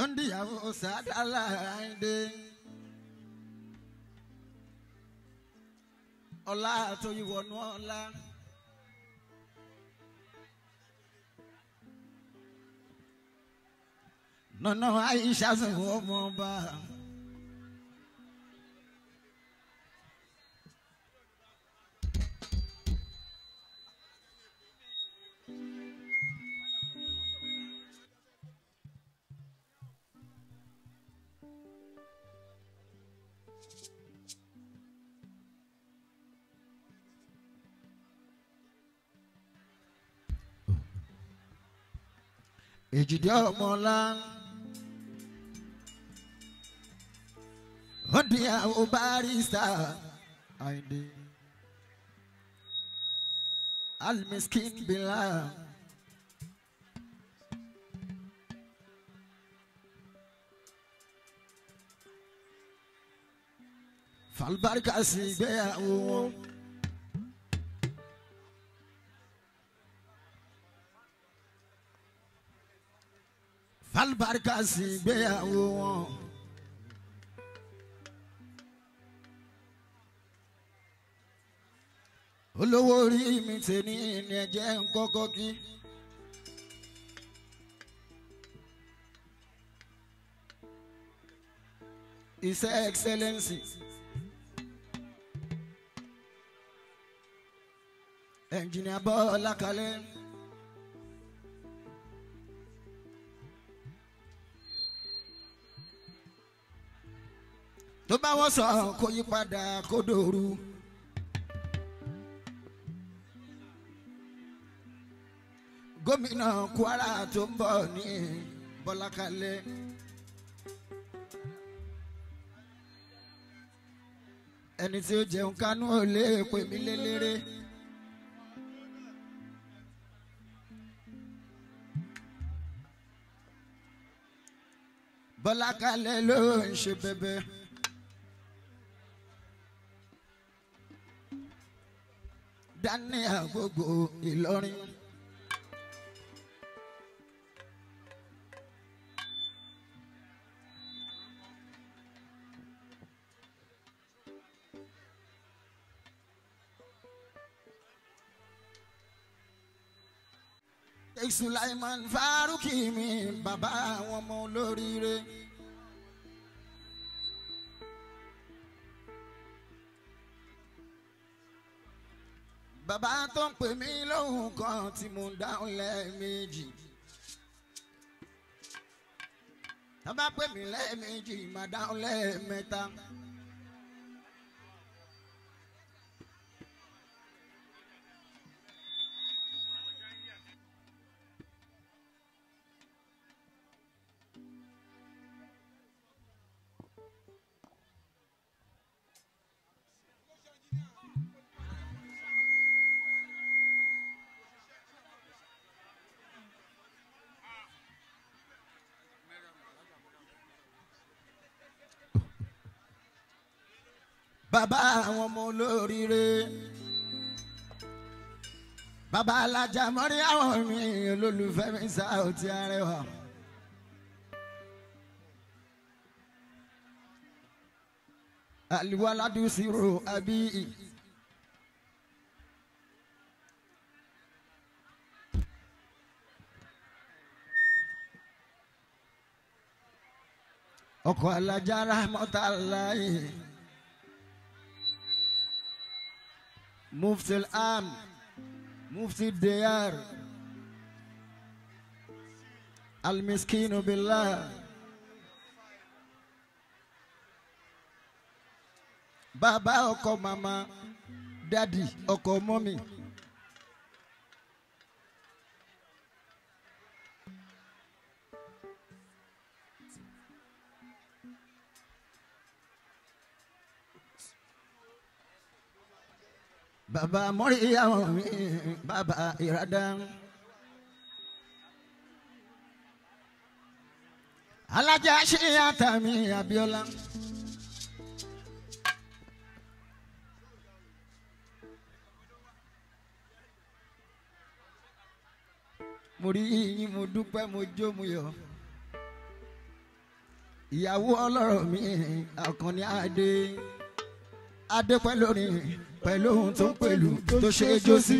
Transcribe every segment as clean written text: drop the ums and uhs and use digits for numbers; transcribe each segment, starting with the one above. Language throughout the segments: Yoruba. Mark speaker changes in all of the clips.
Speaker 1: ndíyàwó sàdálà àìdè ọlá tó yíwọnú ọlá nana Aisha sùn ọmọ ọba Èjìdí ọmọlá ọdíyàwó barista Àyìndé almiskin bila falbarka sí ìgbéyàwó wọn. Falbarka sí ìgbéyàwó wọn. Olówó orí mi tèmi ni ẹ̀jẹ̀ ń kọ́kọ́ kí. His Excellency Engineer Bọ́lá Kalẹ́. Tó bá wọ́n sọ kó yí padà kó dòru. Gómìnà Kwara tó ń bọ̀ ní Bọ́lá Kalẹ́. Ẹni tí ó jẹun kánú ò lè pè mí lélẹ́rẹ́. Bọ́lá Kalẹ́ ló ń ṣe bẹbẹ. Daniel gbogbo Ìlọrin. Sulaiman Faruki mi bàbá àwọn ọmọ olóríire. Bàbá tó ń pè mí lóhùn kan tí mo ń dáhùn lẹ́ẹ̀mejì. Bàbá pè mí lẹ́ẹ̀mejì mà dáhùn lẹ́ẹ̀mẹ́ta. Bàbá àwọn ọmọ olóríire. Bàbá alájà mọ́rí àwọn mi olólùfẹ́ mi Saoty Arẹwà. Aliwaladu Siro Abi. Ọkọ alájà Rahmatallahi. Mufti al-Am, Mufti Diyar, Al-Miskinu Billah, Bàbá ọkọ mama, Daddy ọkọ mommy. Bàbá Mọ́ríyàwó mi, bàbá Ìràdá. Alájà Ṣíyàtà mi Abíọ́lá. Mo rí yín, mo dúpẹ́, mo jó, mo yọ̀. ìyàwó ọlọ́rọ̀ mi Àkànní Adé Adé pẹ̀lú orin pẹ̀lú ohun tó ń pẹ̀lú tó ṣe é jó sí.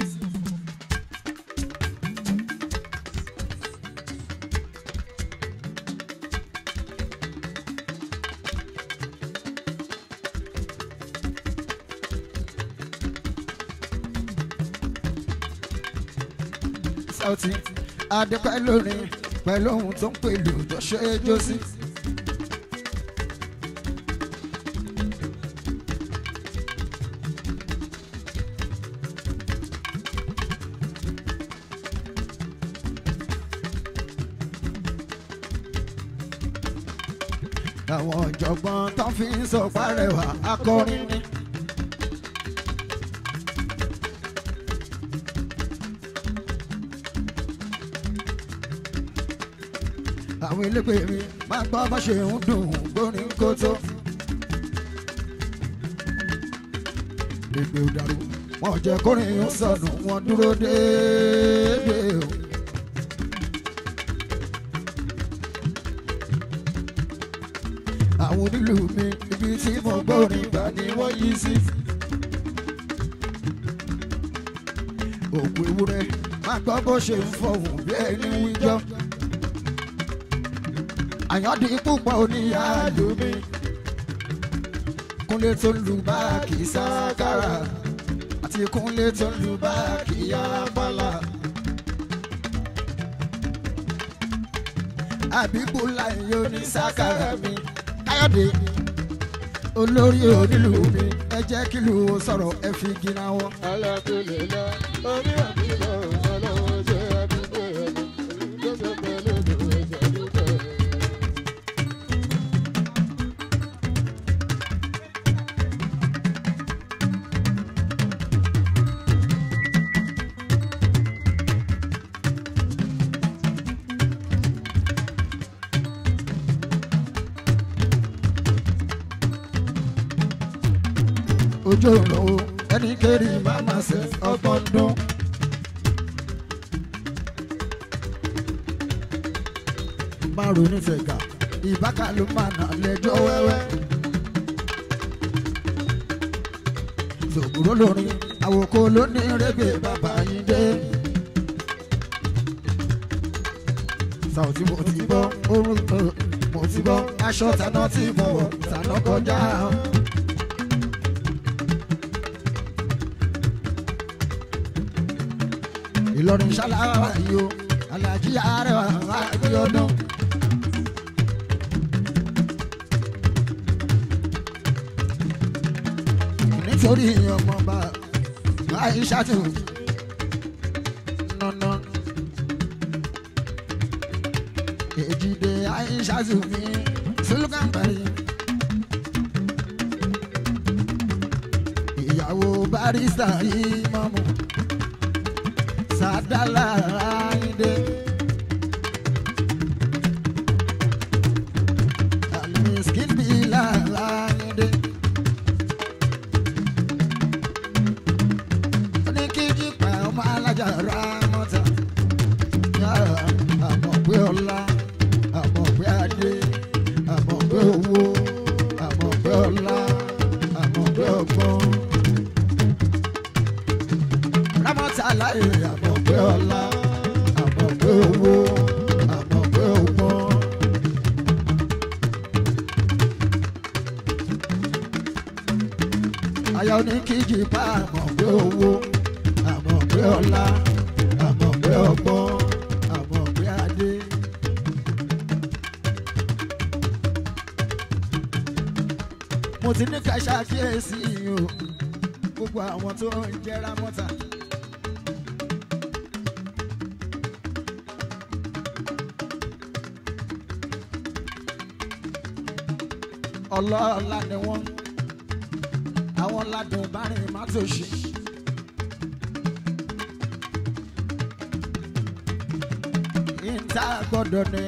Speaker 1: Sauty Adé pẹ̀lú orin pẹ̀lú ohun tó ń pẹ̀lú tó ṣe é jó sí. Àwọn ọ̀jọ̀gbọ́n tó fi ń sọ párẹwà akọrin ni. Àwọn elégbè mi máa gbọ́ bá ṣe ń dùn gbórin kótó. Gbègbè òdàrú wọn jẹ́ kórin ó sọnù wọn dúró déédéé o. Àwọn onílù mi ibi tí mo gbórin gbà ni wọ́n yí sí. Òkú ewúrẹ́ máa gbọ́ bó ṣe ń fọ̀hún bí ẹni wíjọ́. Àyàndí púpọ̀ oníyàlú mi Kúnlé tó ń lu báàkì sákàrà àti Kúnlé tó ń lu báàkì yábàlà. Àbíkú láyé oní sákàrà mi Káyọ̀dé olórí onílù mi ẹ jẹ́ kí lù ú sọ̀rọ̀ ẹ fi gíná wọ́.
Speaker 2: alákùnrin lọ orí àbílọ̀ ọlọ́wọ́ jẹ́ àdúgbò ẹni tó ṣe pẹ̀lú ìdúró ẹ̀jẹ̀ àdúgbò.
Speaker 1: Ojú òun ẹni kéré màmá ṣe ọgbọ́n dún. Máa ronú fẹ̀gà ìbáka ló máa nà lẹ́jọ́ wẹ́wẹ́. Sòkòrò lórin àwòkọ́ ló ní rẹ́gbẹ̀ bàbá yín dé. Sauty mo ti bọ́ orúkọ mo ti bọ́ aṣọ tàná tí mo wọ̀ tàná kọjá. Ìlọrin ṣáláwá yìí o Aláàjì Arẹwà Abíọ́dún. Nítorí ọmọọba Aishatu nọ́nà Èjìdé Aishatu mi Sùlùkàǹbàrì ìyàwó barista yìí mọ́mú. Sadala Ayinde Al-Miskin Bila Ayinde Oníkìkì pa ọmọ alájà Ramọ́ta àmọ̀pé ọlá àmọ̀pé adé àmọ̀pé owó àmọ̀pé ọlá àmọ̀pé ọgbọ́n Ramọ́ta láyé àmọ̀pé ọlá àmọ̀pé owó àmọ̀pé ọgbọ́n. Aya Oníkìkì pa àmọ̀pé owó àmọ̀pé ọlá àmọ̀pé ọgbọ́n àmọ̀pé adé. Mo ti ní ká ṣàkíyèsí o gbogbo àwọn tó ń jẹ́ Ramọ́ta. Ọlọ́ọ̀la ni wọ́n àwọn ládùn bárìn má tó ṣe. Ìta gbọ́dọ̀ ní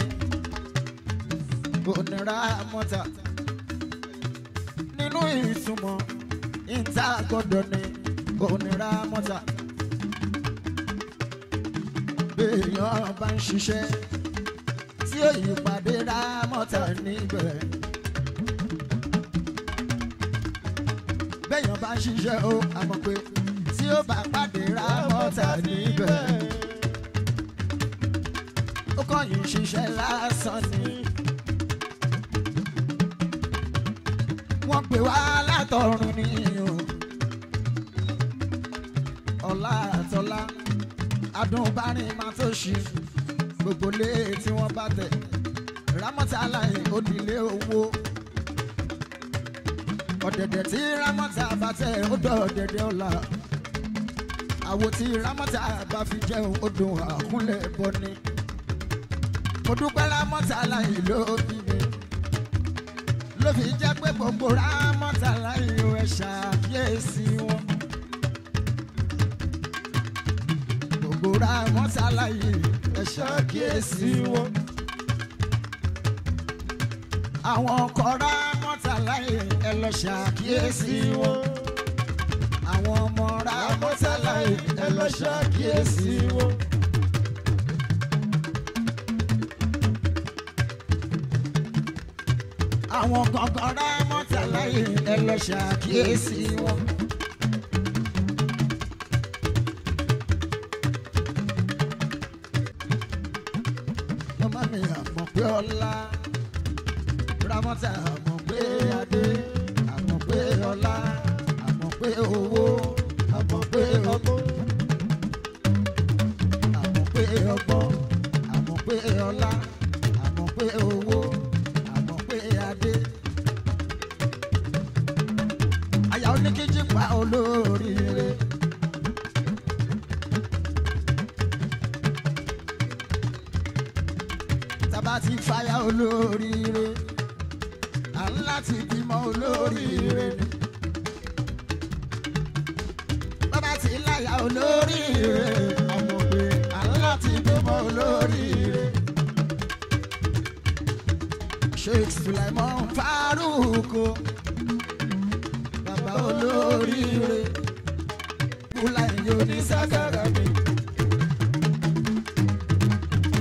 Speaker 1: onírà mọ́ta nínú ìtumọ̀ ìta gbọ́dọ̀ ní onírà mọ́ta. Béèyàn bá ń ṣiṣẹ́ tí yóò yí pàdé Rámọ́tà níbẹ̀. bẹ́yàn bá ń ṣiṣẹ́ o àmọ́ pé tí ó bá pàdé Rámọ́tà níbẹ̀. ó kàn yín ṣiṣẹ́ lásán ni. wọ́n pè wá látọ̀run ni o. ọ̀la àtọ́lá adùnbárin máa tó ṣí gbogbo lé tí wọ́n bá tẹ̀. Rámọ́tà láyé ó nílé owó. ọ̀dẹ̀dẹ̀ tí Rámọ́tà bá tẹ̀ ó dọ̀ ọ̀dẹ̀dẹ̀ ọ̀la. àwo tí Rámọ́tà bá fi jẹun ó dùn àkúnlẹ̀ bọ́ ni. mo dúpẹ́ Rámọ́tà láyé ló bí mi. ló fi jẹ́ pé gbogbo Rámọ́tà láyé ó ẹ̀ ṣàkíyèsí wọn. gbogbo Rámọ́tà láyé ẹ̀ ṣàkíyèsí wọn. àwọn ọkọ Rámọ́tà láyé ẹ lọ ṣàkíyèsí wọn. àwọn ọmọ Rámọ́tà láyé ẹ lọ ṣàkíyèsí wọn. àwọn gangan Rámọ́tà láyé ẹ lọ ṣàkíyèsí wọn. mọ́mọ́ mi àmọ̀ pé ọlá. Rámọ́tà àmọ̀ pé adé, àmọ̀ pé ọlá, àmọ̀ pé owó, àmọ̀ pé ọgbọ́n, àmọ̀ pé ọgbọ́n, àmọ̀ pé ọlá, àmọ̀ pé owó, àmọ̀ pé adé. Àyà oníkejì pa olóríire. Tábà ti fàyà olóríire. Láti bímọ olóríire ni. Bàbá ti láyà olóríire. ọmọ pé aláti bímọ olóríire. Sheikh Sulaiman Farouk bàbá olóríire. Bùláì yóò ní sákàrà mi.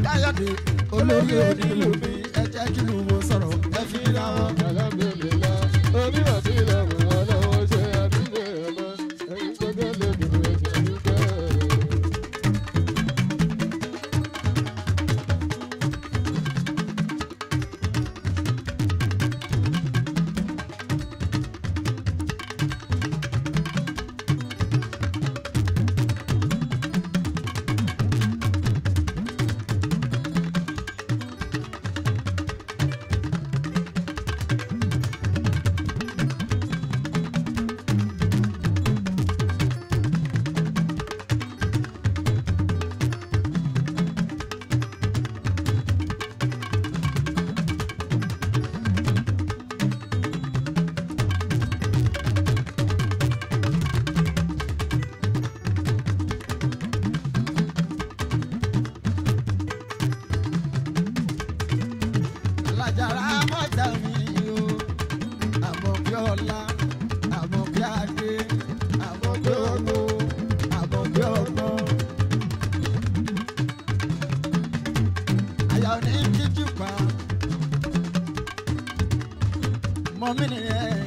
Speaker 1: Káyọ̀dé olórí onílù mi ẹ jẹ́ kí ló wo sọ̀rọ̀ ẹ fi ra wọn.
Speaker 2: Alhamdulillah, omi wà sí ìlọrin ọlọ́wọ́ ṣe àdúgbò ẹ̀mọ́ ẹ̀yìn tó tẹ́lẹ̀ dùn ẹ̀jẹ̀ dúpẹ́.
Speaker 1: Rámọ́tà mi o, àmọ̀ bí ọlá, àmọ̀ bí adé, àmọ̀ bí owó, àmọ̀ bí ọgbọ́n. Àyà òní jíjú pa, mọ́ mi nìyẹn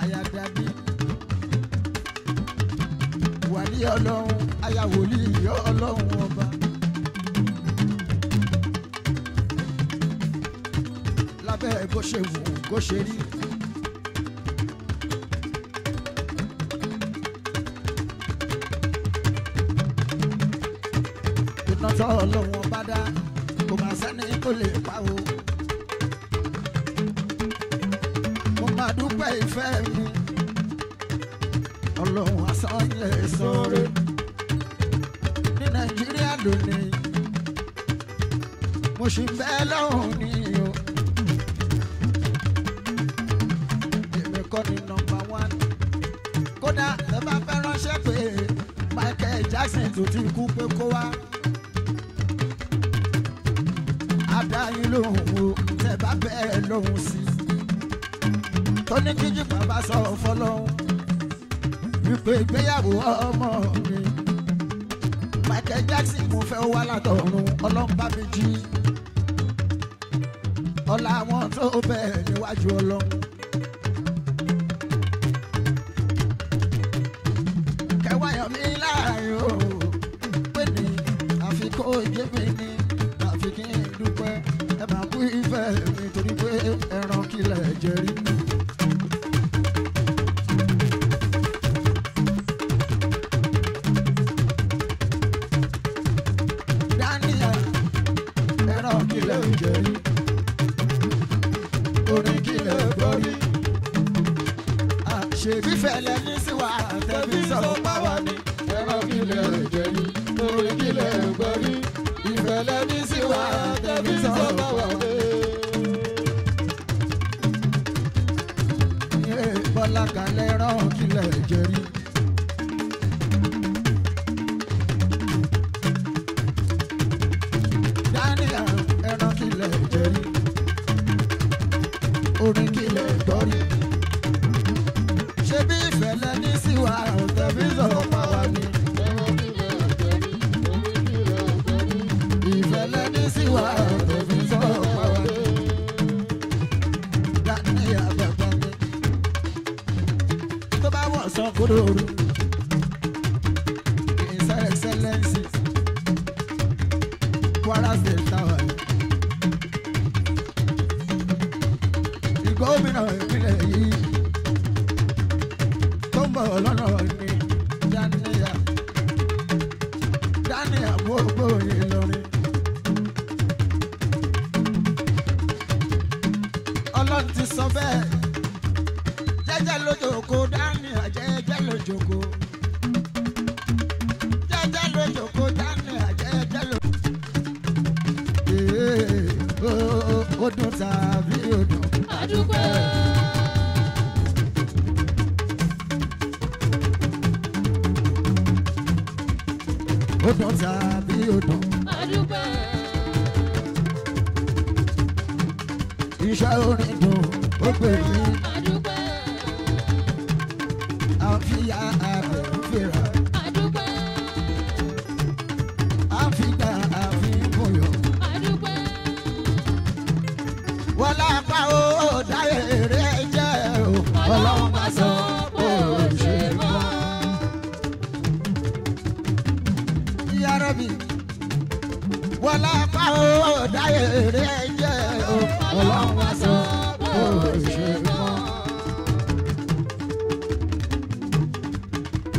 Speaker 1: àyà dàbí. Wàlí ọlọ́run, àyà wòlíì ọlọ́run ọba. Lábẹ́ bó ṣe wù kó ṣe rí. Ìtọ́tọ́ ọlọ́run bá dá kò máa sẹ́ni tó lè pa o. Mo máa dúpẹ́ ìfẹ́ mi. Ọlọ́run asán ilẹ̀ sóore. Ní Nàìjíríà lónìí, mo ṣì ń bẹ lọ́hùn ní o. Kọ́ ni nọ́mbà 1. Kódà ẹ bá fẹ́ ránṣẹ́ pé Michael Jackson tó ti kú pé kó wá. Adáyín lòun o tẹ bá bẹ́ẹ̀ lòun sí. Tó ní kíjì bàbá sọ fọlọ́hún. Wípé ìgbéyàwó ọmọ mi. Michael Jackson mo fẹ́ wá látọ̀run ọlọ́run bá mi jí. ọlá wọn tó bẹ́ẹ̀ níwájú ọlọ́run. kẹwàá mi láàyò pé ní àfikún ìjẹ́mi ní àfikún ìdúpẹ́ ẹ máa kú ìfẹ́ mi torí pé ẹran kílẹ̀ jẹ rí. Daniel ẹran kílẹ̀ jẹ rí orin kílẹ̀ gbọ́ rí. ṣèbí fẹlẹ ní síwá tẹbí sọ̀rọ̀ pàwá ni
Speaker 2: ẹran kílẹ̀ jẹ rí orin kílẹ̀ gbọ́ rí ìfẹ̀lẹ́ ní síwá tẹ̀bí sọ̀rọ̀ pàwá ni.
Speaker 1: Bọ́lá kalẹ̀ rán kílẹ̀ jẹ rí. Daniel ẹran kílẹ̀ jẹ rí orin kílẹ̀ gbọ́ rí. ṣebí ìfẹ̀lẹ́ ní síwá tẹ̀bí sọ̀rọ̀ pàwá ni. ìfẹ̀lẹ́ ní síwá tẹ̀bí sọ̀rọ̀ pàwá ni. Daniel bẹ̀bẹ̀ mi tó bá wọ̀ sọ kúròrò His Excellency Kwara State Tower ìgómìnà ìpínlẹ̀ yìí tó ń bọ̀ lọ́nà ní Daniel gbogbo Ìlọrin Ọlọ́run ti sọ bẹ́ẹ̀ jẹ́jẹ́ lójókòó Daniel jẹ́jẹ́ lójókòó jẹ́jẹ́ lójókòó Daniel jẹ́jẹ́ lójókòó. Ó dùn tàbí ó dùn.
Speaker 3: Adúpẹ́.
Speaker 1: Ó dùn tàbí ó dùn.
Speaker 3: Adúpẹ́.
Speaker 1: Iṣẹ́ orin dùn ó pè mí.
Speaker 3: Adúpẹ́.
Speaker 1: Àfíà àbẹ̀fẹ̀rà.
Speaker 3: Adúpẹ́.
Speaker 1: Àfígbà àfíkúnyọ̀.
Speaker 3: Adúpẹ́.
Speaker 1: Wọ́n lápá ó dáyé eré jẹ́ o. Ọlọ́run bá sọ pé ó ṣe mọ́. Ìyá Rọ́bì. Wọ́n lápá ó dáyé eré jẹ́ o. Ọlọ́run bá sọ pé ó ṣe mọ́.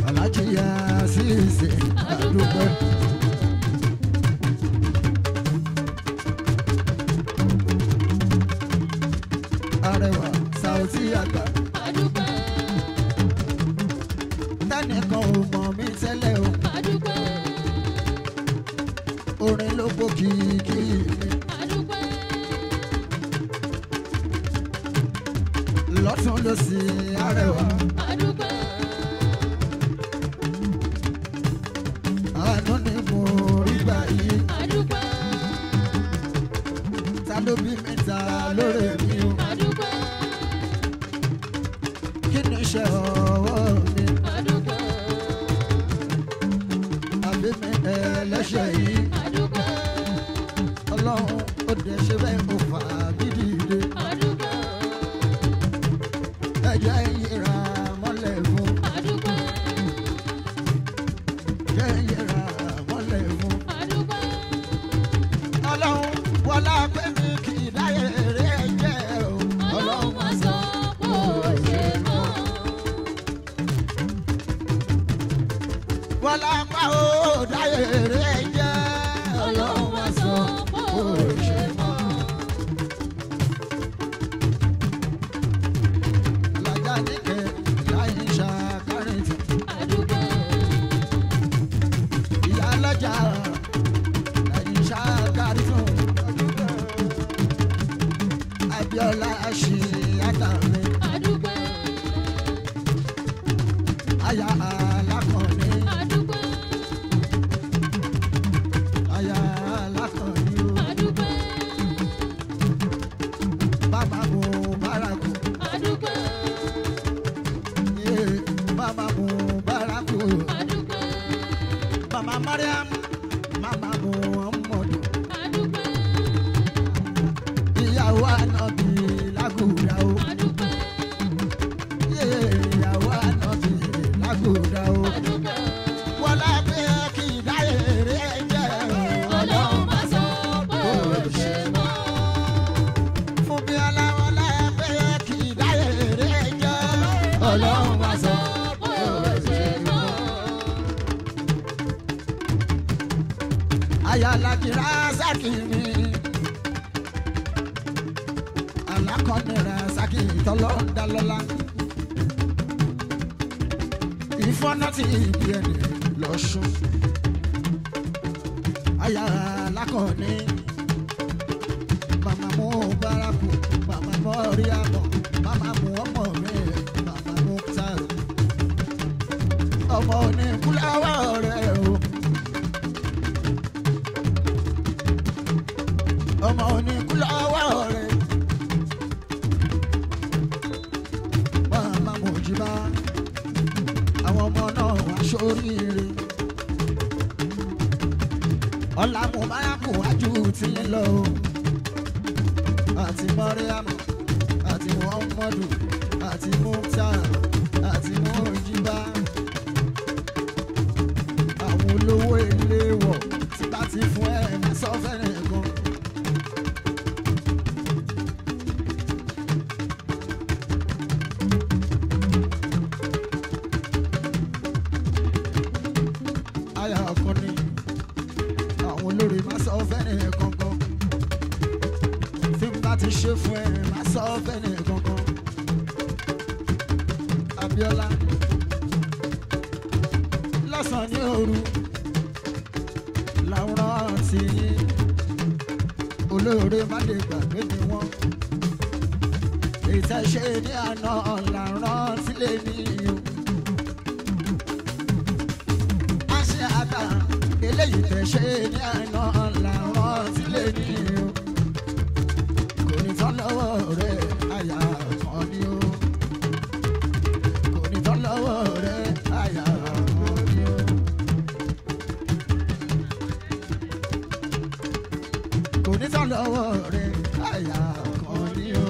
Speaker 1: Alájí yá sí ìsìn àdúgbò. Arẹwà Saoti àgbà.
Speaker 3: Adúpẹ́.
Speaker 1: Tẹ́nìkan ò mọ̀ mí tẹ́lẹ̀ o.
Speaker 3: Adúpẹ́.
Speaker 1: Orin ló pò kìkì mi.
Speaker 3: Adúpẹ́.
Speaker 1: Lọ́tún ló sì arẹwà.
Speaker 3: Adúpẹ́.
Speaker 1: Àánú ni mo rí gbà yìí.
Speaker 3: Adúpẹ́.
Speaker 1: Ta ló bí mi ta lóore mi o.
Speaker 3: Adúpẹ́.
Speaker 1: Kí ni iṣẹ́ ọwọ́ mi?
Speaker 3: Adúpẹ́.
Speaker 1: Àbí mi ẹlẹ́ṣẹ̀ yìí.
Speaker 3: Adúpẹ́.
Speaker 1: Ọlọ́run ó dẹ̀ ṣe bẹ́ẹ̀ kó fà mí dìde.
Speaker 3: Adúpẹ́.
Speaker 1: Ẹ̀jẹ̀ yíra mọ́lẹ̀ fún.
Speaker 3: Adúpẹ́.
Speaker 1: Ẹ̀jẹ̀ yíra mọ́lẹ̀ fún.
Speaker 3: Adúpẹ́.
Speaker 1: Ọlọ́run wọlá pé mi kì í dáyé eré jẹ́ o.
Speaker 3: Ọlọ́run wá sọ pé ó ṣe mọ́.
Speaker 1: Wọlá pa ó dáyé eré jẹ́.
Speaker 3: Ọlọ́run wá sọ pé ó ṣe mọ́.
Speaker 1: Alájà níkẹ́ láyé ṣàkárin tì.
Speaker 3: Adúpẹ́.
Speaker 1: Ìyá alájà láyé ṣàkárin tì. Abíọ́lá ṣì àtàmì.
Speaker 3: Adúpẹ́.
Speaker 1: Aya alákọ̀ọ́ni.
Speaker 3: Adúpẹ́.
Speaker 1: ayálàjìrá sákì mi alákọ̀ọ́nìrà sákì tọ́lọ́ndálọ́lá ìfọ́nà tí ibi ẹni lọ́sùn aya alákọ̀ọ́nì màmá mú bárakù màmá mọ́ rí àbọ̀ màmá mú ọmọ mi màmá mú tààrù ọmọ ní kúláwá rẹ̀ o. ọmọ ní kúláwá rẹ̀ màmá Mojiba àwọn ọmọ náà wá sóríire ọ̀la mo máa kó wájú tí ń lọ àti Mọ́ríàmù àti Muhammadu àti Mukhtar àti Mojiba àwọn olówó ilé wọ̀ tí bá ti fún ẹ̀ ní sọ́fẹ̀rẹ̀ gan. aya ọkọ ni àwọn olórí máa sọ fẹ́rẹ̀ gangan tí n bá ti ṣe fún ẹ máa sọ fẹ́rẹ̀ gangan. Abíọ́lá lọ́sàn-án ní òru làwọn ti olóore má lè gbàgbé ni wọ́n ìtẹ̀ṣe ní àná làwọn sílé ní o. a ṣe àtà eléyìí tẹ̀ṣe ní àná làwọn sílé ní o. kò ní tán lọ́wọ́ rẹ̀ àyà kan ni o. kò ní tán lọ́wọ́ rẹ̀ àyà kan ni o. kò ní tán lọ́wọ́ rẹ̀ àyà kan ni o.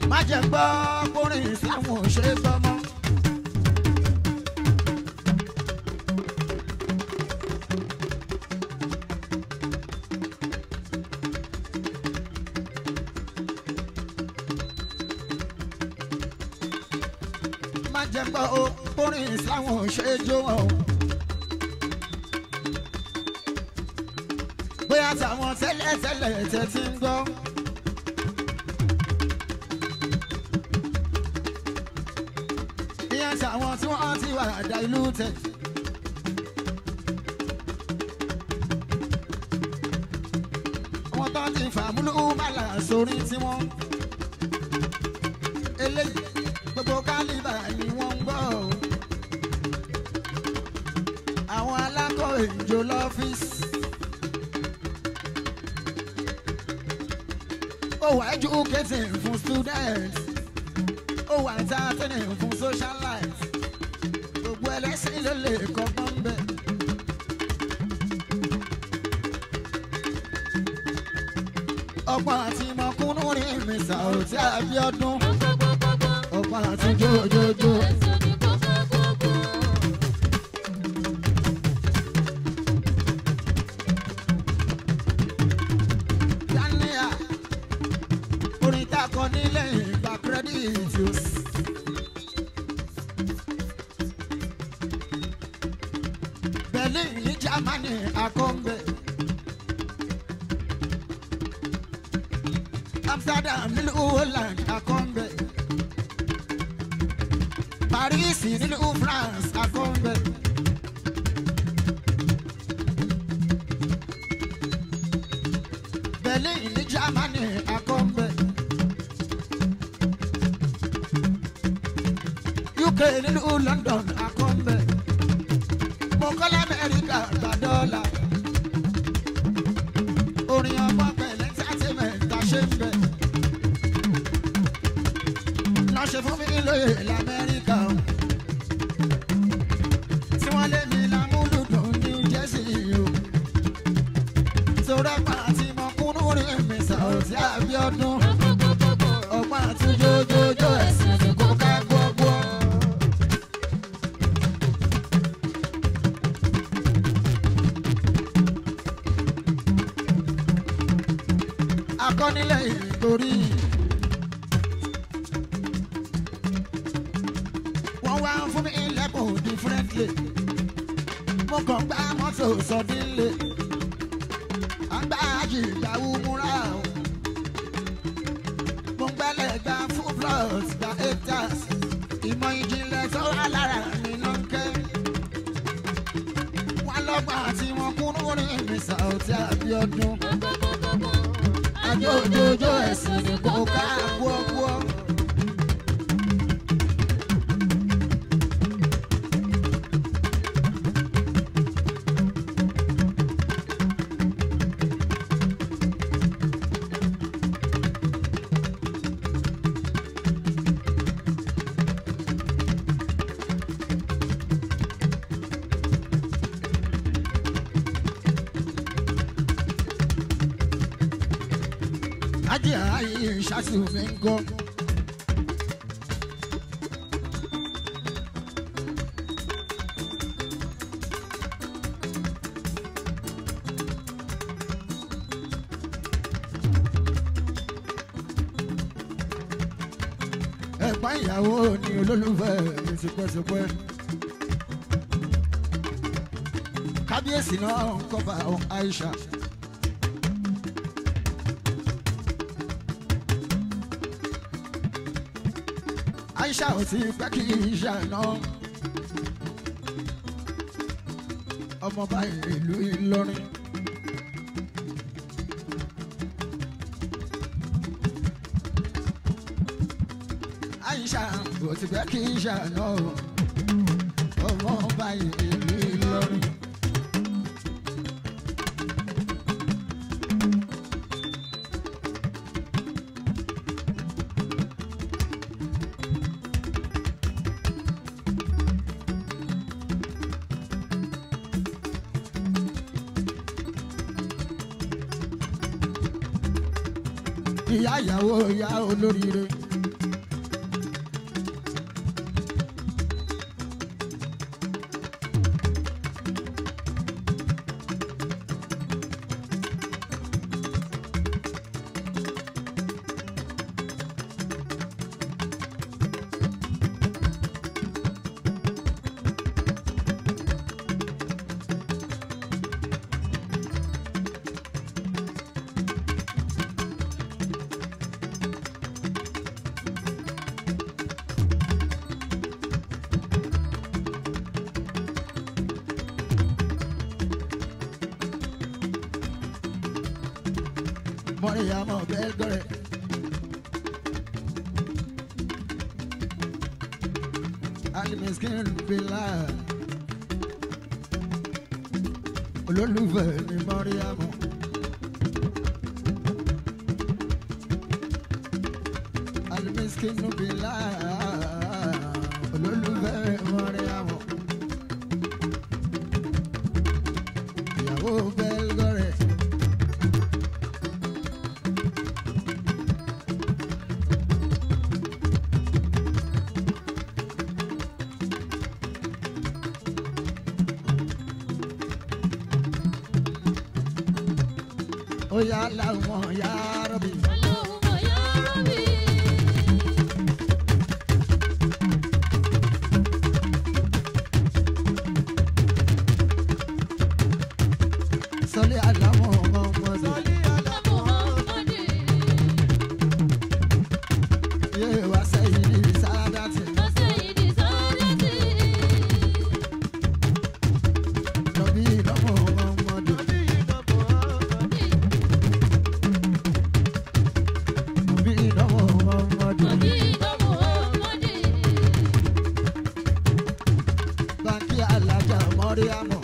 Speaker 1: má jẹ́ gbọ́ kórin ìsìlámù ò ṣe é gbọ́ mọ́. má jẹ́ gbọ́ kórin ìsìlámù ò ṣe é jó wọn o. bóyá táwọn tẹ́lẹ̀tẹ́lẹ̀ tẹ́ ti ń gbọ́. ìyẹn táwọn tí wọ́n ti wà diluted. wọ́n tán ti fàmúlò bàlà sórí tiwọn. eléyìí gbogbo kálíbà ni wọ́n ń gbọ́. àwọn alákọ̀wé ìjọ lọ́fíìsì. ó wà educating fún students. ó wà entertaining fún social life. gbogbo ẹlẹ́sìn ló lè kọ́gbọ́n bẹ́ẹ̀. ọgbọ́n àti mọ̀kúnnú rí mi Saoty Abiodun. ọgbọ́n àti jójójó. Dania orin tá a kọ nílẹ̀ ìgbà credit yóò. Berlin ní Germany akọ́ńbẹ̀. Amsterdam nílùú Holland akọ́ńbẹ̀. Paris nílùú France akọ́ńbẹ̀. Berlin ní Germany akọ́ńbẹ̀. UK nílùú London akọ́ńbẹ̀. Mọ̀kọ́lá Amẹ́ríkà gba dọ́là. Orin ọmọ pẹ̀lẹ́ entertainment ta ṣe ń bẹ̀. Lọ́ṣẹ̀ fún mi lóye l'Amẹ́ríkà o. Tí wọ́n lé mi lámúlùdùn New Jersey o. Torẹ́pà àti mọ̀kúnnú rí mi Saoty Abiodun. ọgbọ́n àti jójójó ẹ̀sìn ní kó ká gbọ́gbọ́. akọ́nilẹ̀ ìtorí mọ́tò sọdínlé agbáàjì ìgbàwó múra o mo gbẹ́lẹ̀ gba full plot gba hectares ìmọ̀ ìjìnlẹ̀ tó wà lára mi ló ń kẹ́ wọ́n lọ́gbà tí wọ́n kúrú ní ìmísà ọtí Abíọ́dún àjọ òjòjò ẹ̀sìn ní kò ká gbọ́gbọ́. Ajé ayé ìṣàtúnmí ń gọ́. Ẹ̀gbọ́n ìyàwó ni olólùfẹ́ mi tipẹ́tipẹ́. Kábíyèsí náà ń kọ́ bá Aisha. Aisha ò ti pẹ́ kí Aisha náà ọmọọba ìlú Ìlọrin. Aisha ò ti pẹ́ kí Aisha náà ọmọọba ìlú Ìlọrin. Ìyá ìyàwó ìyá olóríire. Mọ̀ríyàmọ̀ Belgore. Alimiskin Bila. Olólùfẹ́ mi Mọ̀ríyàmọ̀. Alimiskin Bila. Olólùfẹ́ Mọ̀ríyàmọ̀. Ìyàwó Belgore. Oh ya Allah, ya Rabbi.
Speaker 3: Allahumma ya Rabbi.
Speaker 1: Salli ala Muhammad.
Speaker 3: Salli ala Muhammad.
Speaker 1: Ye wa sayyidi saadati.
Speaker 3: Wa sayyidi saadati.
Speaker 1: Nabi Muhammad. Banki alaja Mọ̀ríyàmọ̀.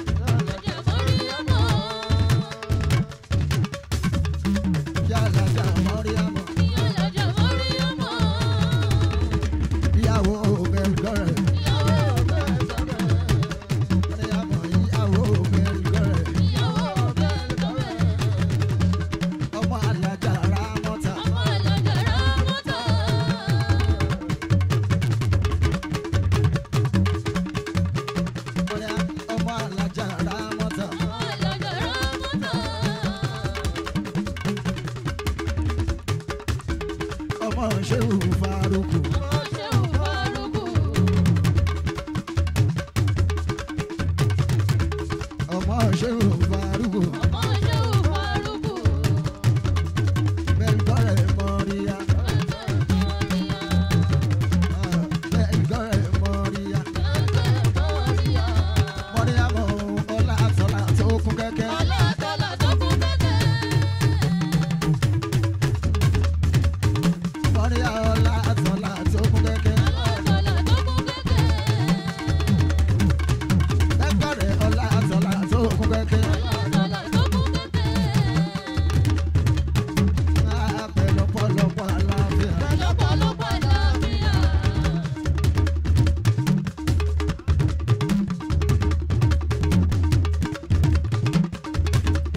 Speaker 1: Kí alaja Mọ̀ríyàmọ̀. Ìyàwó Belgore. Mọ̀ríyàmọ̀ ìyàwó Belgore. Ọmọ alaja Ramota. Ọmọ alaja Ramota. Ọmọ Ṣehu Faruku. Ọmọ ṣe ò farúgbó.
Speaker 3: ọmọ ṣe ò farúgbó.
Speaker 1: Bẹ́ẹ̀ gbọ́rẹ̀ mọ́ríyá. Bẹ́ẹ̀ gbọ́rẹ̀ mọ́ríyá. Mọ́ríyá mọ̀ ọlá àtọ́lá tó kún kẹ́kẹ́.
Speaker 3: ọlọ́tọ̀lá tó kún kẹ́kẹ́.
Speaker 1: Mọ́ríyá ọlá àtọ́lá tó kún kẹ́kẹ́.
Speaker 3: ọlọ́tọ̀lá tó kún kẹ́kẹ́.
Speaker 1: Bẹ́ẹ̀ gbọ́rẹ̀ ọlá àtọ́lá tó kún kẹ́kẹ́.
Speaker 3: ọlọ́tọ̀lá tó kún kẹ́kẹ́.
Speaker 1: Pẹ̀lọ́pọ̀lọpọ̀ àlàáfíà.
Speaker 3: lọ́pọ̀lọpọ̀ àlàáfíà.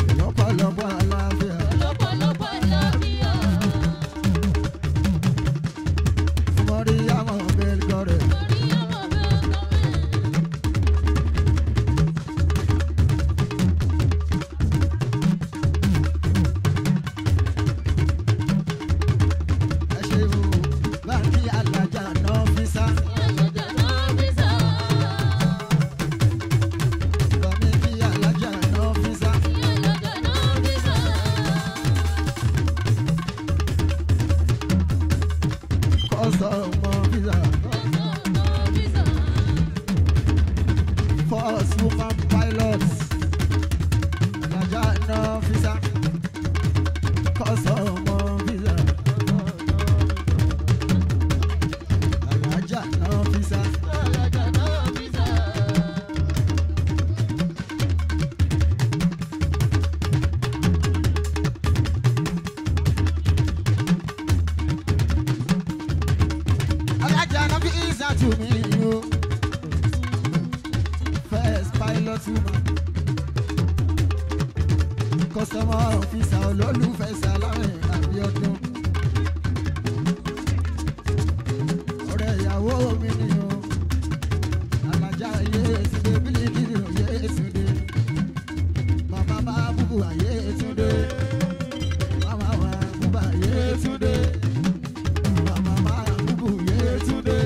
Speaker 1: Pẹ̀lọ́pọ̀lọpọ̀ àlàáfíà.
Speaker 3: lọ́pọ̀lọpọ̀ àlàáfíà.
Speaker 1: Mọ́ríyá mọ̀ bẹ́ẹ̀ gbọ́rẹ̀.
Speaker 3: orí ọmọ bẹ́ẹ̀ kọ́mẹ́.
Speaker 1: Ẹ ṣe o, báńkì alájà náà fi sá.
Speaker 3: alájà náà fi sá.
Speaker 1: Báńkì alájà náà fi sá.
Speaker 3: alájà náà fi sá.
Speaker 1: Kọ́sọ̀mọ́ visa.
Speaker 3: ọ̀sán fi sá.
Speaker 1: First woman pilot. Alájà náà fi sá. Kọ́sọ̀mọ́ visa. Alájà náà fi sá.
Speaker 3: alájà náà fi sá.
Speaker 1: Alájà náà fi ìsà tù mí o. First pilot woman. Kọ́sọ̀mọ́ visa olólùfẹ́ Sàlámì Abíọ́dún. Ọ̀rẹ́ ìyàwó mi ni o. Alájà Yétúndé Bílíkìlì Yétúndé. Màmá máa búbu Yétúndé. Màmá máa búba Yétúndé. Màmá máa búbu Yétúndé.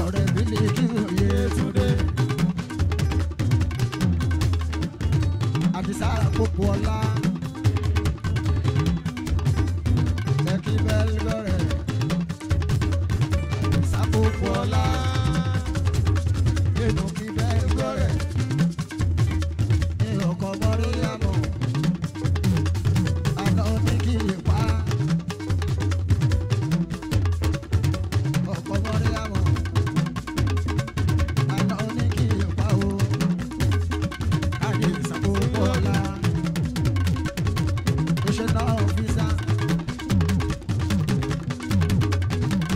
Speaker 1: Ọ̀rẹ́ Bílíkìlì Yétúndé. Àdìsá àpòpọ̀ ọ̀la. Ẹ̀kí bẹ́ẹ̀ lọ́rẹ̀. Àdìsá àpòpọ̀ ọ̀la. Nínú kí bẹ́ẹ̀ lọ́rẹ̀. Ní ọkọ̀ mọ́rí àmọ̀. Àná ní kí lè pa. Ọkọ̀ mọ́rí àmọ̀. Àná ní kí lè pa o. Àdìsá àpòpọ̀ ọ̀la. Ó ṣe náà fíìsà.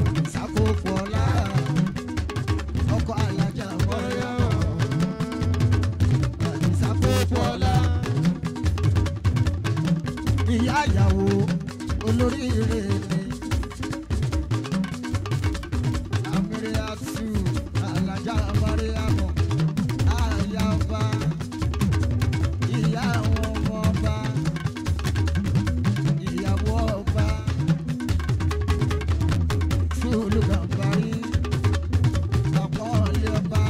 Speaker 1: Àdìsá àpòpọ̀ ọ̀la. Ọkọ̀ alájà mọ́rí àmọ̀. Àdìsá àpòpọ̀ ọ̀la. Ìyá ìyàwó olóríire ni. Amíríàtù alájà Mariamu Ayaba. Ìyá àwọn ọmọ ọba. Ìyàwó ọba. Túlù Gàmbàrí. Àpọ́nlé ọba.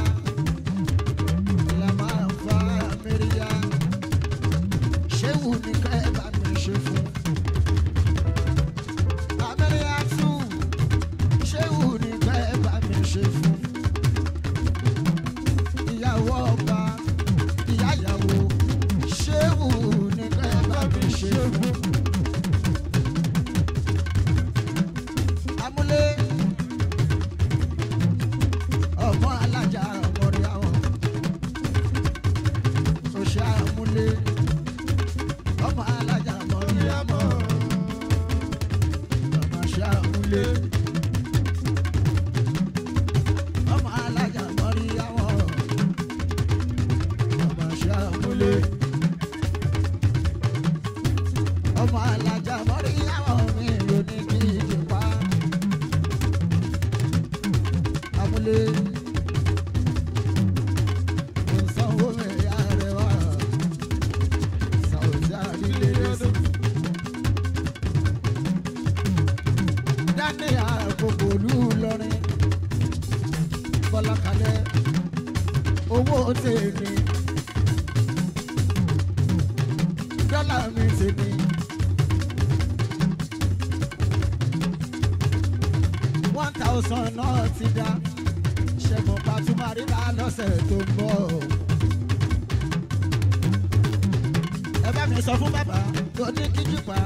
Speaker 1: Ìlànà àfa Amíríà. Ṣéwù ní ká ẹ bá mi ṣe fún. Amíríàtù. Ṣéwù ní ká ẹ bá mi ṣe fún. Ìyàwó ọba. Ìyá ìyàwó. Ṣéwù ní ká ẹ bá mi ṣe fún. Amúlé. Ọmọ alájà ọmọdé àwọn. Oṣù Amúlé. Ọmọ alájà ọmọdé àmọ́. Ọmọ ṣe Amúlé. Ọmọ alájà ọmọdé àmọ́. Ọmọ ṣe Amúlé. Ọmọ alájà ọmọdé àmọ́ mi ló ní kí ìdí pa. Amúlé. Kò sanwó mẹ́rin àrẹwà. Sàwùjá nílé lọ́sùn. Dání àkókò olú lọrin. Bọ́lákalẹ̀ owó tèmi. tèmi. $1,000 náà ti dá ṣẹ́gun pàtúmárìlá lọ́sẹ̀ tó ń bọ̀. ẹ bá mi sọ fún bàbá tó ní kíjìpá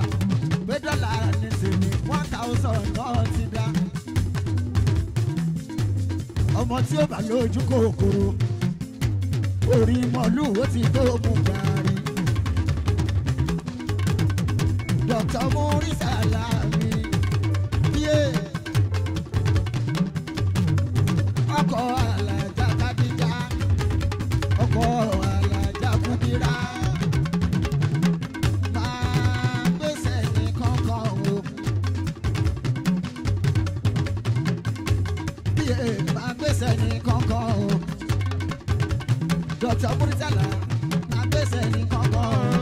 Speaker 1: pé dọ́là ní tèmi $1,000 náà ti dá. ọmọ tí ó bá lójú kòkòrò orí mọ̀lú ó ti tó mú gàrí. Dr. Muri Salami bíyè ọkọ̀ alájà Kadija ọkọ̀ alájà Kudira máa gbèsè ní kankan o. bíyè máa gbèsè ní kankan o. Dr. Muri Salami máa gbèsè ní kankan o.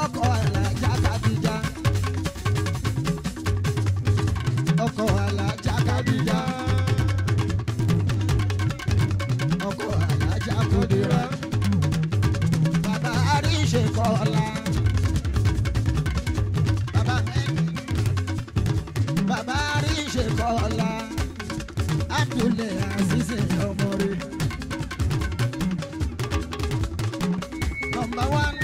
Speaker 1: ọkọ̀ alájà Kadija ọkọ̀ alájà Kadija ọkọ̀ alájà Kudira bàbá àríṣe kọ́lá bàbá àríṣe kọ́lá Abdulaziz Azizi ọmọ rẹ̀ number 1.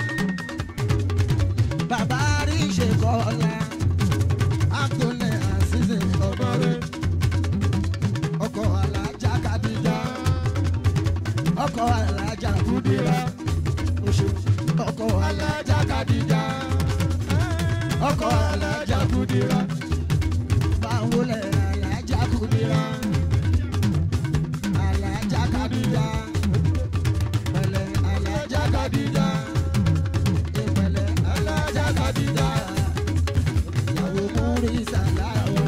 Speaker 1: Bàbá àríṣe kọ́lá Abdulaziz Azizi ọmọ rẹ̀ ọkọ̀ alájà Kadija ọkọ̀ alájà Kudira oṣù ọkọ̀ alájà Kadija ọkọ̀ alájà Kudira máa wọlé alájà Kudira alájà Kadija pẹ̀lẹ́ alájà Kadija ìpẹ̀lẹ́ alájà Kadija ìyàwó Muri Salawa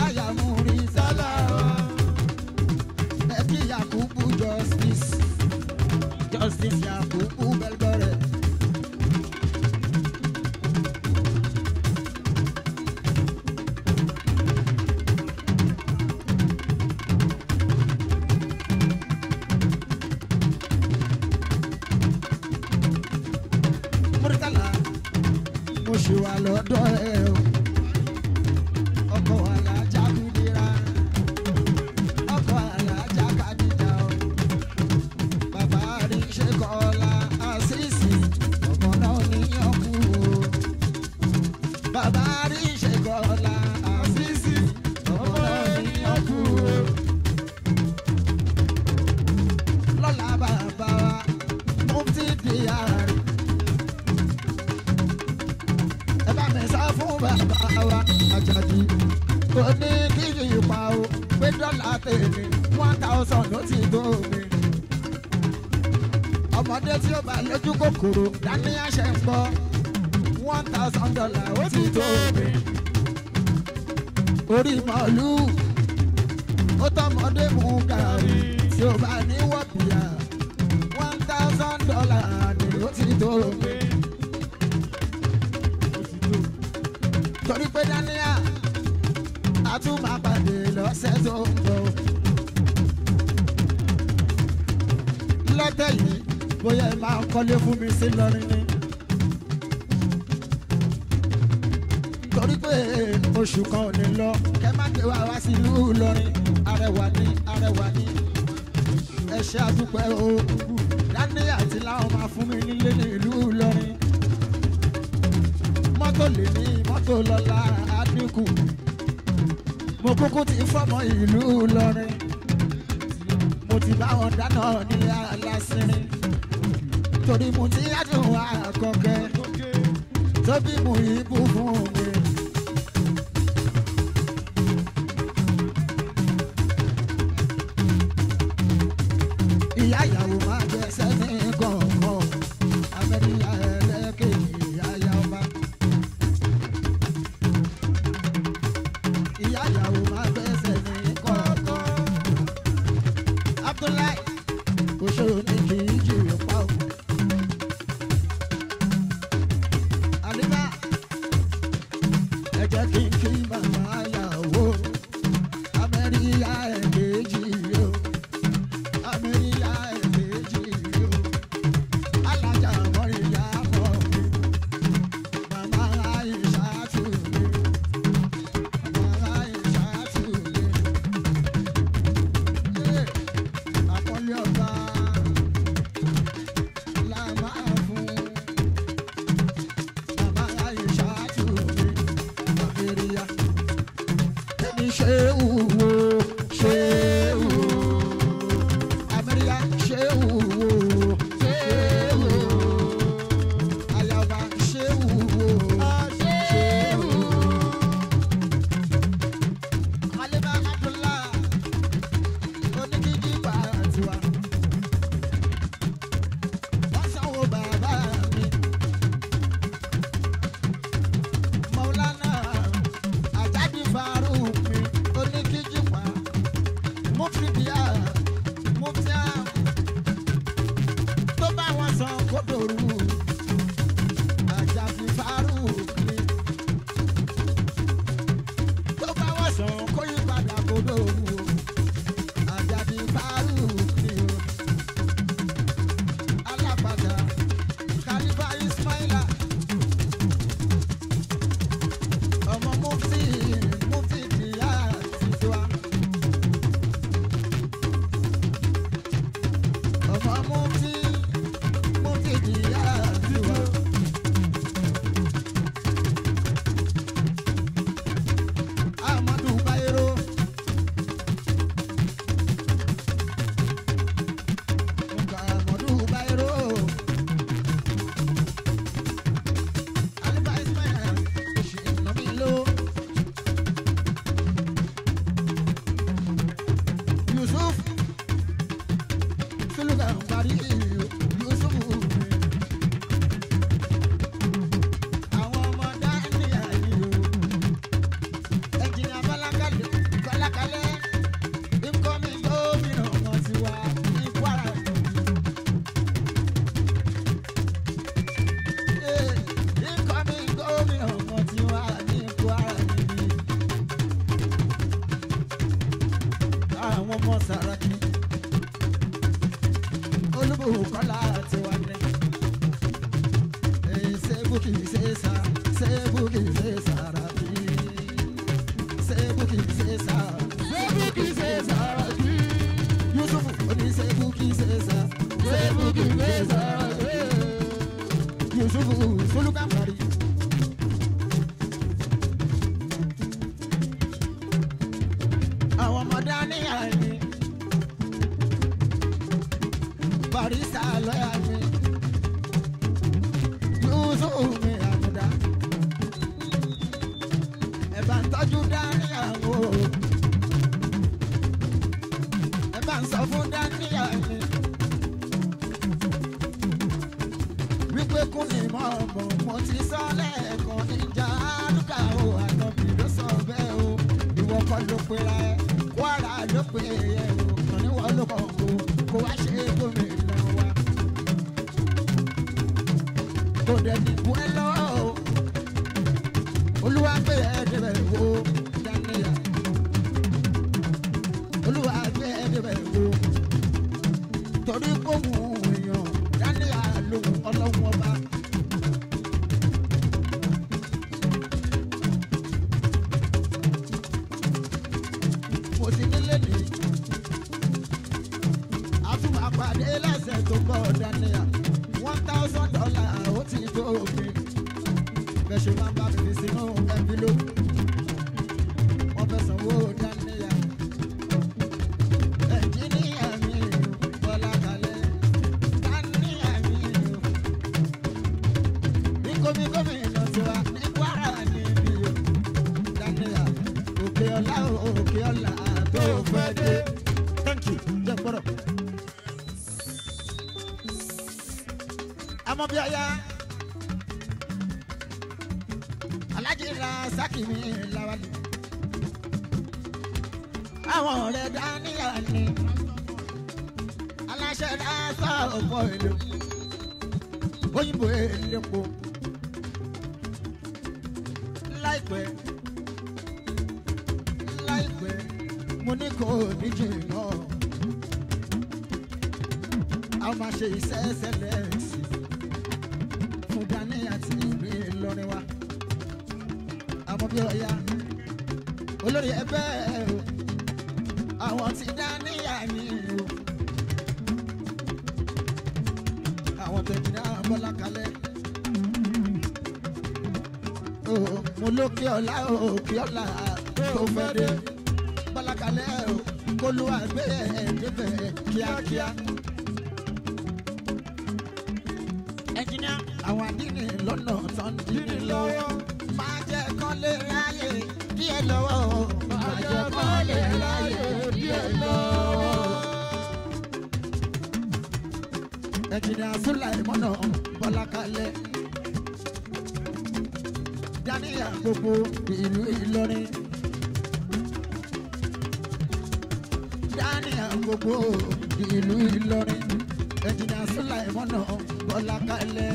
Speaker 1: aya Muri Salawa ẹbí Yakubu justice Yakubu Belgore. Murtala mo ṣì wà lọ́dọ̀ ẹ o ọkọ̀ alájà Kudira ọkọ̀ alájà Kadija o bàbá àríṣe kọ́lá Azizi ọmọ náà níyànkú o bàbá àríṣe kọ́lá Azizi ọmọ náà níyànkú o lọ́la bàbá wa Mufti Diari. Ẹ bá mi sá fún bàbá wa Àjàdí kò ní kí yìí pa o pé dọ́là tèmi $1,000 ló ti tó mi. ọmọdé tí ó bá lójú kòkòrò dání àṣẹ ń gbọ́ $1,000 ó ti tó mi. orí màálù ó tọmọdé mú gàrí tí ó bá ní wọ́pìyà $1,000 ni ó ti tó mi. torí pé dáníà a tún máa pàdé lọ́sẹ̀ tó ń bọ̀. lọ́tẹ̀ yìí bóyá ẹ máa kọ́lé fún mi sí lọ́rin ni. torí pé oṣù kan ò ní lọ kẹ́ má gbé wa wá sí ìlú Ìlọrin arẹwà ní ẹ ṣé àdúpẹ́ o. dáníà tí láwọn máa fún mi nílé ní ìlú Ìlọrin. mọ́tò lè ní mọ́tò lọ́la àdínkù mo kúkú ti fọ́mọ ìlú Ìlọrin mo ti bá wọn dáná ní aláṣẹ́rin torí mo ti yádùn àkọ́kẹ́ tó bí mo ìbú fún mi. ìyá ìyàwó máa jẹ sẹ́ni kọ̀ọ̀kan Amẹ́ríkà ẹlẹ́kẹ̀jì ìyá ọba. ìyá ìyàwó máa gbẹ́sẹ̀ ní kọ̀ọ̀kan Abdullahi òṣèré ní kì í jìrì pa o. Àlíbá ẹ jẹ́ kí n kí màmá yàwó Amẹ́ríkà ẹ̀kejì o Amẹ́ríkà ẹ̀kejì o ọmọ tí mo ti jìyà tiwa. Amadu Bayero. Amadu Bayero. Alibaisman Shinamilo. Yusuf Suluga Bari Yusuf. Àwọn ọmọ dání ayé o. Ẹ̀jìnà Bọ́lákalẹ̀ ìkọ́mi gómìnà wọn ti wá ní Kwara. Ìkọ́mi gómìnà wọn ti wá ní Kwara níbí. Àwọn ọmọ Sàràkí Olúbùkọ́lá ti wá ní. Sẹ́bùkì ṣèṣà Sẹ́bùkì ṣèṣà Sàràkí. Sẹ́bùkì ṣèṣà Sẹ́bùkì ṣèṣà Sàràkí. Yusuf oní Sẹ́bùkì ṣèṣà Sẹ́bùkì ṣèṣà Sàràkí. Yusuf Suluga Bari. Àwọn ọmọ dání àmì Barista lọ́yà mi Yusuf mi àmúdá. Ẹ̀bá ń tọ́jú dání àwọ̀ ẹ̀bá ń sọ fún dání àmì wípé kún ní mọ́ ọmọ mo ti sọ lẹ́ẹ̀kan ìjà àdúgbà o àtọ̀bí ló sọ bẹ́ẹ̀ o ìwọ kọ́ ló pera ẹ Kwara ló pe ẹ o kàn níwọ̀ ló kàn kó wá ṣe gómìnà wa kò dẹ̀ dìbò ẹ lọ́wọ́ o Olúwa gbé ẹ débẹ̀ wo Daniel Olúwa gbé ẹ débẹ̀ wo torí kò mú èèyàn Daniel lòun ọlọ́run ọba. Mo ti nílé ní àtúmọ̀pàdé lẹ́sẹ̀ tó bọ̀ Daniel $1,000 ó ti tó mi bẹ́ẹ̀ ṣe máa ń bá mi sínú ẹ̀bílò wọ́n fẹ́ sanwó Daniel. Ẹ̀jìnìyà mi Bọ́lákalẹ̀ Daniel mi ní gómìnà tiwa ní Kwara níbí o Daniel òkè ọlá tó fẹ́ dé. Thank you jẹ́ gbọ́dọ̀. Àmọ́ bí ọya Alhaji Rasaki mi Lawali. Àwọn ọ̀rẹ́ Daniel ni aláṣẹ dáṣọ ọ̀pọ̀ èlò òyìnbó èlépo. Láìpẹ́ mo ní kò ní jìnnà a máa ṣe iṣẹ́ ẹsẹ̀lẹ̀sì fún Daniel àti ìlú Ìlọrin wa. Àmọ́ bí ọya olórí ẹgbẹ́ o àwọn ti Daniel ní o àwọn tẹ̀mí náà Bọ́lákalẹ̀ o mo lókè ọ̀la òkè ọ̀la tó fẹ́ dé Bọ́lákalẹ̀ o kó ló wà gbé ẹ̀ẹ́dẹ́fẹ̀ kíákíá. Ẹnjìníà àwọn àdínì lọ́nà tán dínì lọ́wọ́ máa jẹ́ kán lè ráyè díẹ̀ lọ́wọ́ máa jẹ́ kán lè ráyè díẹ̀ lọ́wọ́. Ẹnjìníà Sulaimon Bọ́lákalẹ̀ Daniel gbogbo ìlú Ìlọrin. Daniel gbogbo ìlú Ìlọrin. Ẹnjìníà Sulaimon Bọ́lákalẹ̀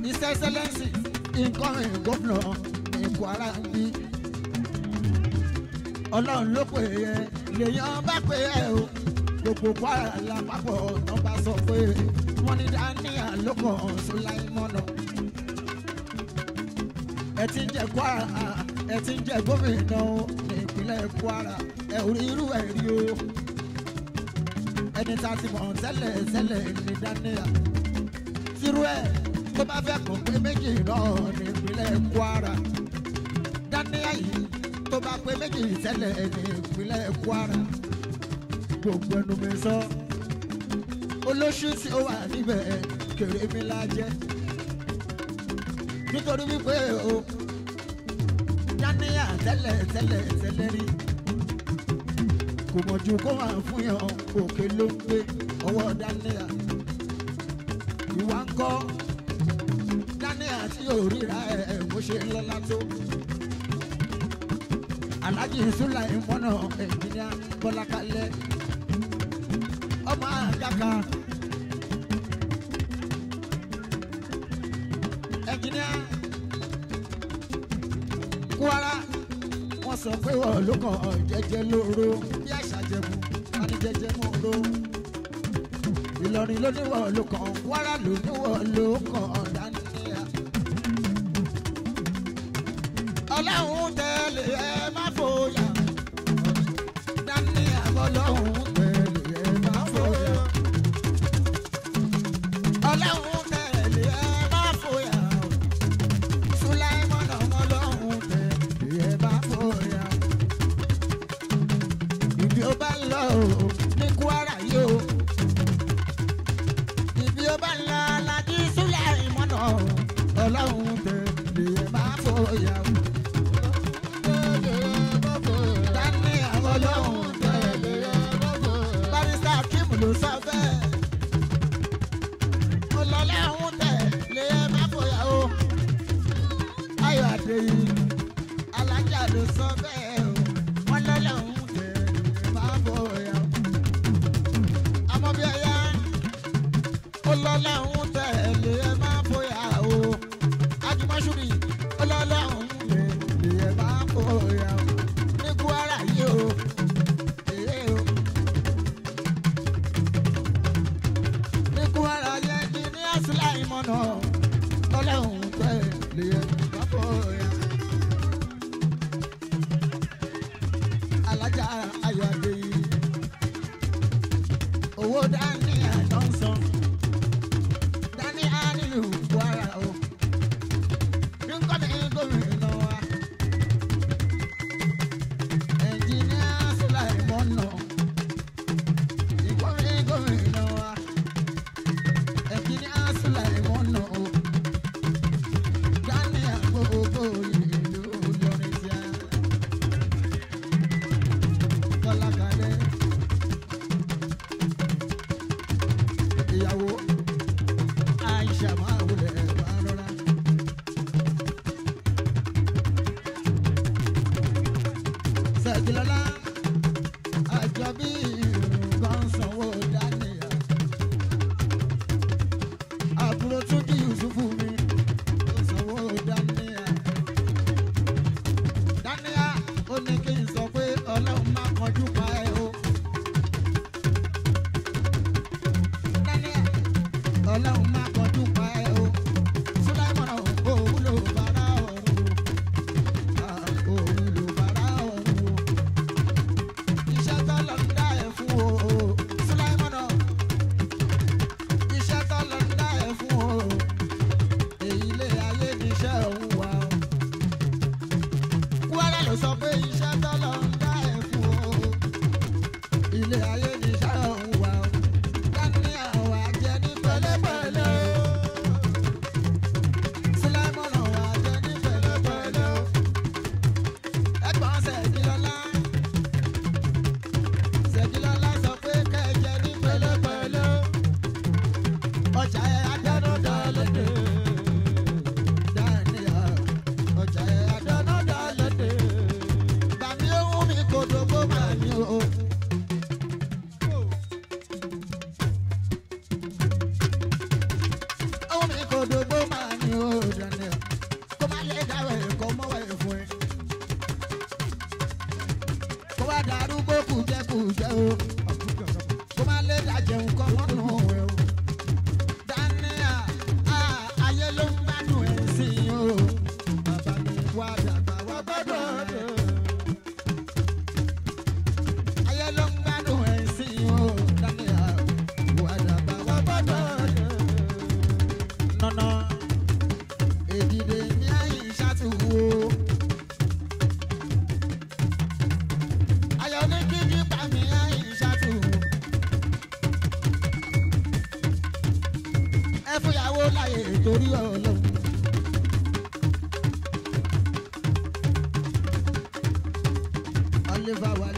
Speaker 1: His Excellency incoming governor in Kwara bí. Ọlọ́run ló pè é lèèyàn bá pè é o gbogbo Kwara lápapọ̀ tó bá sọ pé wọ́n ní Daniel ló kàn Sulaimon. Ẹ ti ń jẹ Kwara ẹ ti ń jẹ gómìnà ní ìpínlẹ̀ Kwara ẹ ò rí irú ẹ̀ rí o. ẹni tá a ti mọ̀ tẹ́lẹ̀ tẹ́lẹ̀ ní Daniel tirú ẹ̀ tó bá fẹ́ kàn pé méjì náà ní ìpínlẹ̀ Kwara Daniel yìí tó bá pé méjì tẹ́lẹ̀ ní ìpínlẹ̀ Kwara gbogbo ẹnu mi sọ olóṣù tí ó wà níbẹ̀ kéré mi lájẹ́ nítorí wípé o Daniel tẹ́lẹ̀ tẹ́lẹ̀ tẹ́lẹ̀ rí kò mọ̀ ju kó máa fún yàn òkè ló ń gbé ọwọ́ Daniel ìwà ń kọ́ Daniel tí yóò ríra ẹ̀ bó ṣe ń lọ́lá tó Alhaji Sulaimona ẹ̀jìnìá Bọ́lá Kalẹ̀ ọmọ àgàkà ẹ̀jìnìá Kwara wọ́n sọ pé wọ́n ló kàn jẹ́jẹ́ lóró bí àṣà jẹ̀bù wọ́n ní jẹ́jẹ́ mọ́ró Ìlọrin ló ní wọ́n ló kàn Kwara ló ní wọ́n ló kàn Daniel Ọlọ́run tẹ̀lé ẹ má fòyà Daniel Ọlọ́run tẹ̀lé ẹ má fòyà Ọlọ́run tẹ̀lé ẹ má fòyà Sulaimona Ọlọ́run tẹ̀lé ẹ má fòyà ibi ó bá ń lọ ní Kwara yìí o ibi ó bá ń lọ Alhaji Sulaimona Ọlọ́run tẹ̀lé ẹ má fòyà Daniel Ọlọ́run tẹ̀lé ẹ má fòyà Barrister Akeem ló sọ bẹ́ẹ̀ Ọlọ́run tẹ̀lé ẹ má fòyà o Ayọ̀ Adéyí Alájà ló sọ bẹ́ẹ̀ o wọ́n lọ́lọ́run tẹ̀lé ẹ má fòyà àmọ́ bí ẹ̀yà Ọlọ́run tẹ̀lé ẹ má fòyà o Ajímọ́ṣúrì Ọlọ́run tẹ̀lé ẹ má fòyà o ní Kwara yìí o èyí o ní Kwara yẹn kí ní Sulaimona Ọlọ́run tẹ̀lé ẹ má fòyà Alájà Ayọ̀ Adéyí owó Daniel ló ń san Daniel nílùú Kwara o nǹkan ní gómìnà wa ẹnjìníà Sulaimona ìkórè gómìnà wa ẹnjìníà Sulaimona o Daniel gbogbo ìlú Ìlọrin tí a Bọ́lá Kalẹ̀ ìyàwó Aisha máa wulẹ̀ wá rọra. Sẹ̀gìlọ́lá Àjọbí nǹkan sanwó Daniel àbúrò tún di Yusufu mi sanwó Daniel Daniel ó ní kí n sọ pé Ọlọ́run má kọjú pa ẹ́ o Daniel Ọlọ́run má kọjú pa ẹ́ o Sulaimona òun ló bára ọ̀run o òun ló bára ọ̀run o iṣẹ́ tọ́lọ́ ń dá ẹ fún o Sulaimona iṣẹ́ tọ́lọ́ ń dá ẹ fún o èyí lé ayé níṣẹ́ òun wà o Kwara ló sọ pé iṣẹ́ tọ́lọ́ ń dá ẹ fún o ilé ayé níṣẹ́ òun wà o Daniel wà jẹ́ ní pẹ̀lẹ́pẹ̀lẹ́ láyé torí ọlọ́run. Oliver Wale.